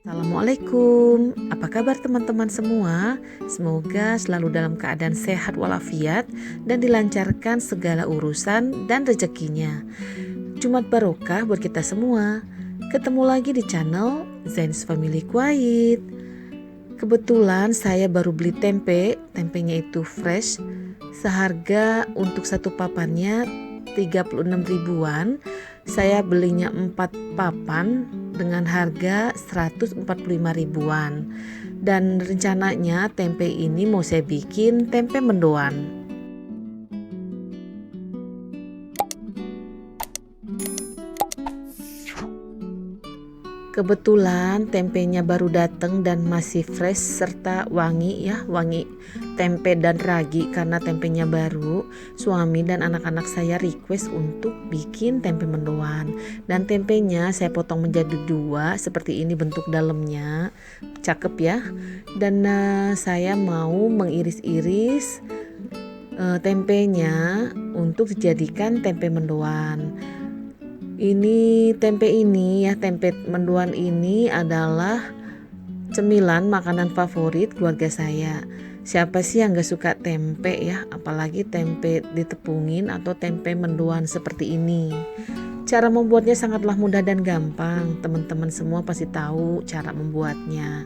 Assalamualaikum, apa kabar teman-teman semua? Semoga selalu dalam keadaan sehat walafiat dan dilancarkan segala urusan dan rezekinya. Jumat barokah buat kita semua. Ketemu lagi di channel Zain's Family Quiet. Kebetulan saya baru beli tempenya itu fresh, seharga untuk satu papannya 36 ribuan. Saya belinya 4 papan dengan harga 145 ribuan. Dan rencananya tempe ini mau saya bikin tempe mendoan. Kebetulan tempenya baru datang dan masih fresh serta wangi wangi tempe dan ragi. Karena tempenya baru, suami dan anak-anak saya request untuk bikin tempe mendoan. Dan tempenya saya potong menjadi 2 seperti ini bentuk dalamnya, cakep ya. Dan saya mau mengiris-iris tempenya untuk dijadikan tempe mendoan. Tempe mendoan ini adalah cemilan makanan favorit keluarga saya. Siapa sih yang gak suka tempe ya, apalagi tempe ditepungin atau tempe mendoan seperti ini. Cara membuatnya sangatlah mudah dan gampang. Teman-teman semua pasti tahu cara membuatnya.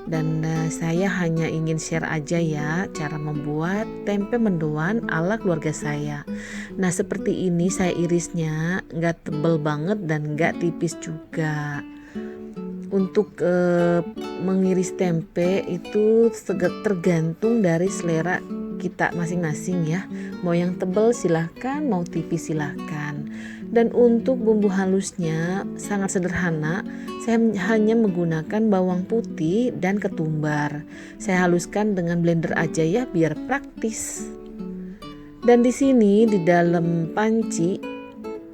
Dan saya hanya ingin share aja ya cara membuat tempe mendoan ala keluarga saya. Nah, seperti ini saya irisnya, nggak tebel banget dan nggak tipis juga. Untuk mengiris tempe itu tergantung dari selera kita masing-masing ya. Mau yang tebal silahkan, mau tipis silahkan. Dan untuk bumbu halusnya sangat sederhana. Saya hanya menggunakan bawang putih dan ketumbar. Saya haluskan dengan blender aja ya biar praktis. Dan di sini di dalam panci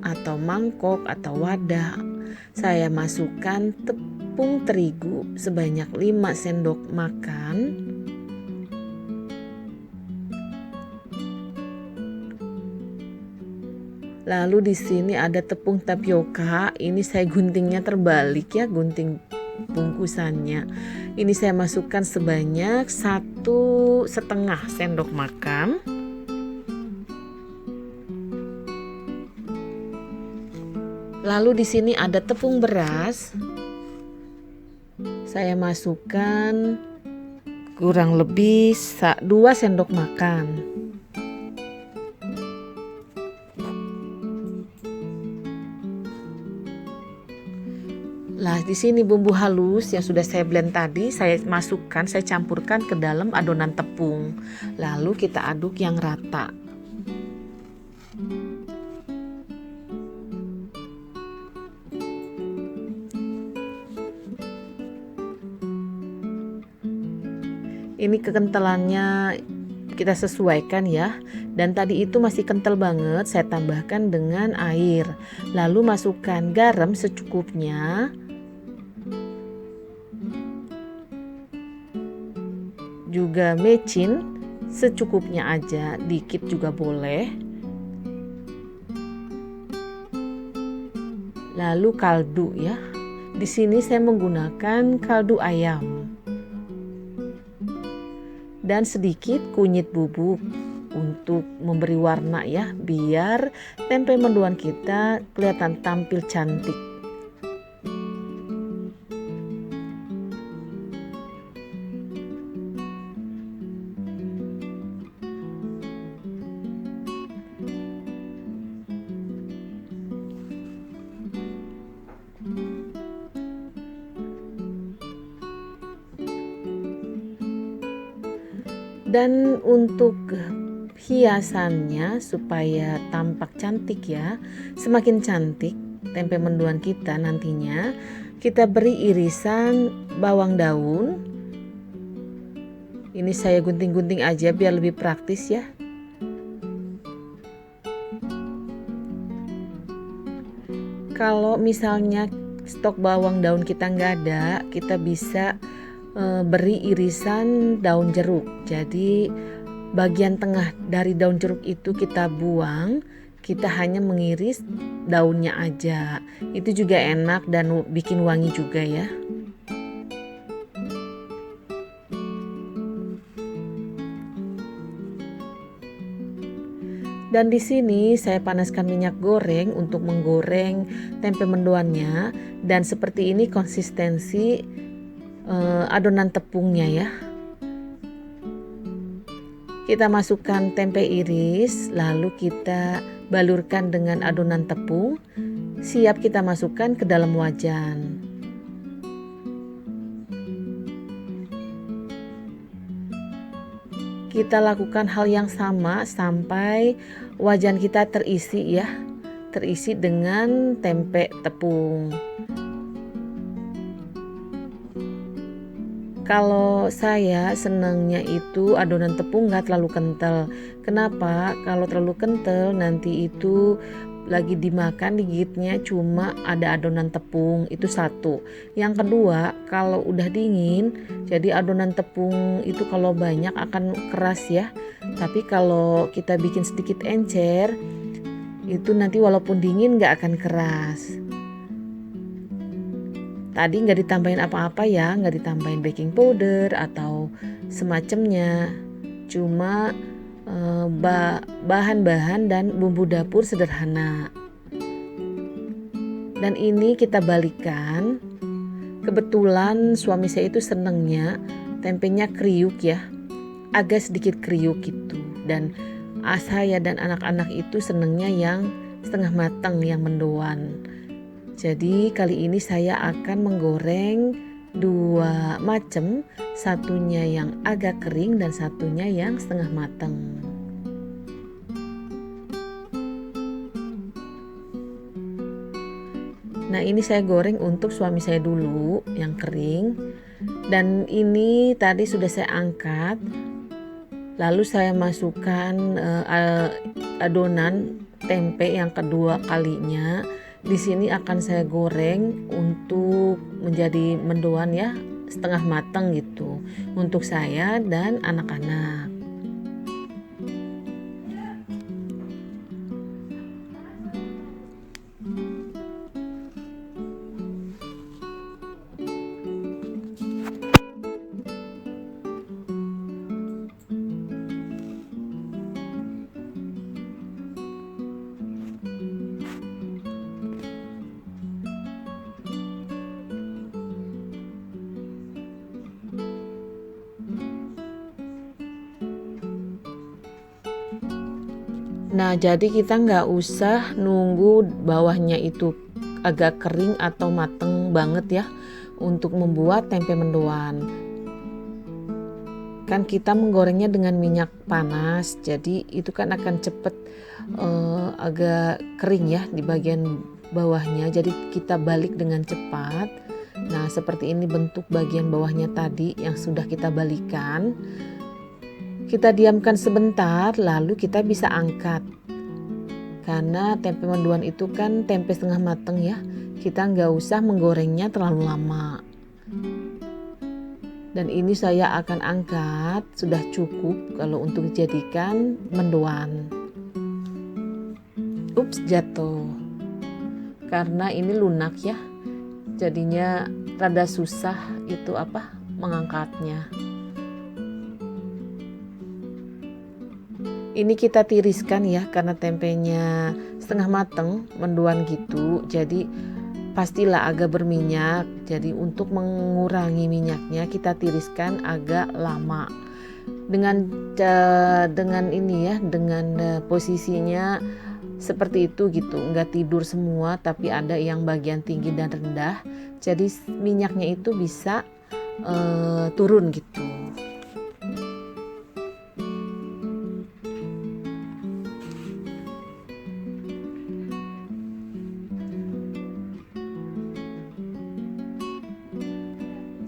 atau mangkok atau wadah saya masukkan tepung terigu sebanyak 5 sendok makan. Lalu di sini ada tepung tapioka. Ini saya guntingnya terbalik ya, gunting bungkusannya. Ini saya masukkan sebanyak 1,5 sendok makan. Lalu di sini ada tepung beras. Saya masukkan kurang lebih 2 sendok makan. Nah, di sini bumbu halus yang sudah saya blend tadi saya campurkan ke dalam adonan tepung. Lalu kita aduk yang rata. Ini kekentalannya kita sesuaikan ya. Dan tadi itu masih kental banget, saya tambahkan dengan air. Lalu masukkan garam secukupnya. Juga mecin secukupnya aja, dikit juga boleh. Lalu kaldu ya. Di sini saya menggunakan kaldu ayam. Dan sedikit kunyit bubuk untuk memberi warna ya, biar tempe mendoan kita kelihatan tampil cantik. Dan untuk hiasannya supaya tampak cantik ya, semakin cantik tempe mendoan kita nantinya, kita beri irisan bawang daun. Ini saya gunting-gunting aja biar lebih praktis ya. Kalau misalnya stok bawang daun kita nggak ada, kita bisa beri irisan daun jeruk. Jadi bagian tengah dari daun jeruk itu kita buang, kita hanya mengiris daunnya aja. Itu juga enak dan bikin wangi juga ya. Dan di sini saya panaskan minyak goreng untuk menggoreng tempe mendoannya, dan seperti ini konsistensi adonan tepungnya ya. Kita masukkan tempe iris, lalu kita balurkan dengan adonan tepung. Siap kita masukkan ke dalam wajan. Kita lakukan hal yang sama sampai wajan kita terisi ya, terisi dengan tempe tepung. Kalau saya senangnya itu adonan tepung nggak terlalu kental. Kenapa? Kalau terlalu kental nanti itu lagi dimakan digigitnya cuma ada adonan tepung, itu satu. Yang kedua, kalau udah dingin jadi adonan tepung itu kalau banyak akan keras ya. Tapi kalau kita bikin sedikit encer itu nanti walaupun dingin nggak akan keras. Tadi nggak ditambahin apa-apa ya, nggak ditambahin baking powder atau semacamnya. Cuma bahan-bahan dan bumbu dapur sederhana. Dan ini kita balikan. Kebetulan suami saya itu senengnya tempenya kriuk ya, agak sedikit kriuk gitu. Dan saya dan anak-anak itu senengnya yang setengah matang, yang mendoan. Jadi kali ini saya akan menggoreng dua macam, satunya yang agak kering dan satunya yang setengah matang. Nah, ini saya goreng untuk suami saya dulu yang kering. Dan ini tadi sudah saya angkat. Lalu saya masukkan adonan tempe yang kedua kalinya. Di sini akan saya goreng untuk menjadi mendoan ya, setengah matang gitu untuk saya dan anak-anak. Nah, jadi kita nggak usah nunggu bawahnya itu agak kering atau mateng banget ya untuk membuat tempe mendoan. Kan kita menggorengnya dengan minyak panas, jadi itu kan akan cepet agak kering ya di bagian bawahnya. Jadi kita balik dengan cepat. Nah, seperti ini bentuk bagian bawahnya tadi yang sudah kita balikan. Kita diamkan sebentar, lalu kita bisa angkat. Karena tempe mendoan itu kan tempe setengah matang ya, kita nggak usah menggorengnya terlalu lama. Dan ini saya akan angkat, sudah cukup kalau untuk dijadikan mendoan. Ups, jatuh. Karena ini lunak ya, jadinya rada susah itu mengangkatnya. Ini kita tiriskan ya, karena tempenya setengah mateng, mendoan gitu. Jadi pastilah agak berminyak. Jadi untuk mengurangi minyaknya kita tiriskan agak lama. Dengan ini ya, dengan posisinya seperti itu gitu. Enggak tidur semua, tapi ada yang bagian tinggi dan rendah. Jadi minyaknya itu bisa turun gitu.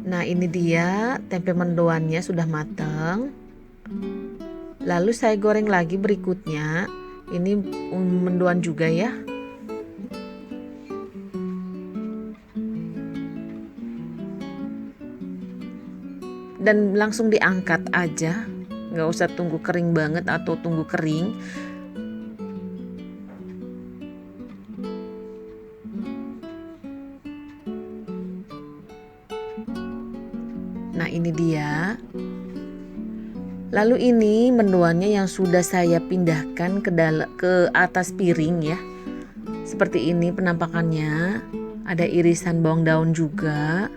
Nah, ini dia tempe mendoannya sudah matang. Lalu saya goreng lagi berikutnya. Ini mendoan juga ya. Dan langsung diangkat aja. Nggak usah tunggu kering banget atau tunggu kering. Nah, ini dia. Lalu ini mendoannya yang sudah saya pindahkan ke atas piring ya. Seperti ini penampakannya. Ada irisan bawang daun juga.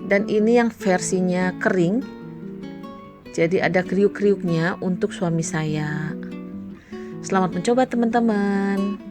Dan ini yang versinya kering. Jadi ada kriuk-kriuknya untuk suami saya. Selamat mencoba teman-teman.